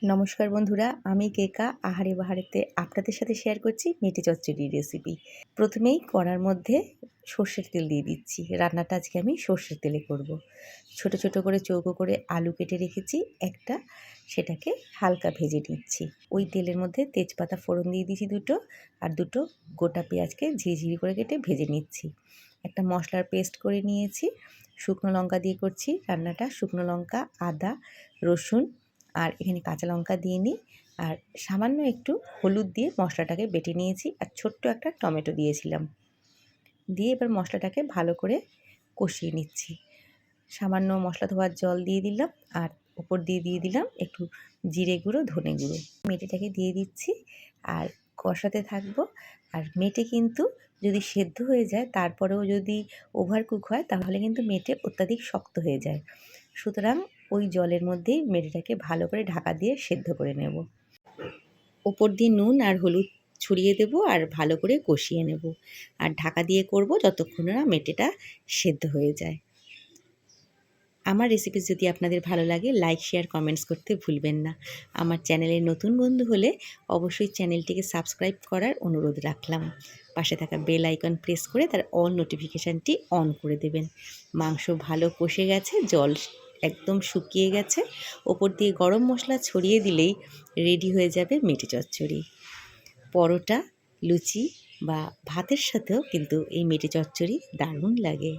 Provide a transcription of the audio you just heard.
নমস্কার বন্ধুরা, আমি কেকা আহারে বাহারেতে আপনাদের সাথে শেয়ার করছি মেটে চচ্চড়ির রেসিপি। প্রথমেই কড়ার মধ্যে সর্ষের তেল দিয়ে দিচ্ছি। রান্নাটা আজকে আমি সর্ষের তেলে করব। ছোট ছোট করে চৌকো করে আলু কেটে রেখেছি একটা, সেটাকে হালকা ভেজে নিচ্ছি। ওই তেলের মধ্যে তেজপাতা ফোড়ন দিয়ে দিয়েছি দুটো, আর দুটো গোটা পেঁয়াজকে ঝিরিঝিরি করে কেটে ভেজে নিচ্ছি। একটা মশলার পেস্ট করে নিয়েছি, শুকনো লঙ্কা দিয়ে করছি রান্নাটা। শুকনো লঙ্কা, আদা, রসুন আর এখানে কাঁচা লঙ্কা দিয়ে নিই, আর সামান্য একটু হলুদ দিয়ে মশলাটাকে বেটে নিয়েছি, আর ছোট্ট একটা টমেটো দিয়েছিলাম। দিয়ে এবার মশলাটাকে ভালো করে কষিয়ে নিচ্ছি। সামান্য মশলা ধোয়ার জল দিয়ে দিলাম, আর উপর দিয়ে দিলাম একটু জিরে গুঁড়ো, ধনে গুঁড়ো। মেটেটাকে দিয়ে দিচ্ছি আর কষাতে থাকবো। আর মেটে কিন্তু যদি সেদ্ধ হয়ে যায়, তারপরেও যদি ওভার কুক হয়, তাহলে কিন্তু মেটে অত্যাধিক শক্ত হয়ে যায়। সুতরাং ওই জলের মধ্যেই মেটেটাকে ভালো করে ঢাকা দিয়ে সেদ্ধ করে নেব। ওপর দিয়ে নুন আর হলুদ ছড়িয়ে দেব আর ভালো করে কষিয়ে নেব। আর ঢাকা দিয়ে করব যতক্ষণ না মেটেটা সেদ্ধ হয়ে যায়। আমার রেসিপি যদি আপনাদের ভালো লাগে, লাইক, শেয়ার, কমেন্টস করতে ভুলবেন না। আমার চ্যানেলের নতুন বন্ধু হলে অবশ্যই চ্যানেলটিকে সাবস্ক্রাইব করার অনুরোধ রাখলাম। পাশে থাকা বেল আইকন প্রেস করে তার অল নোটিফিকেশানটি অন করে দেবেন। মাংস ভালো কষে গেছে, জল একদম শুকিয়ে গেছে। ওপর দিয়ে গরম মশলা ছড়িয়ে দিলেই রেডি হয়ে যাবে মেটে চচ্চড়ি। পরোটা, লুচি বা ভাতের সাথেও কিন্তু এই মেটে চচ্চড়ি দারুণ লাগে।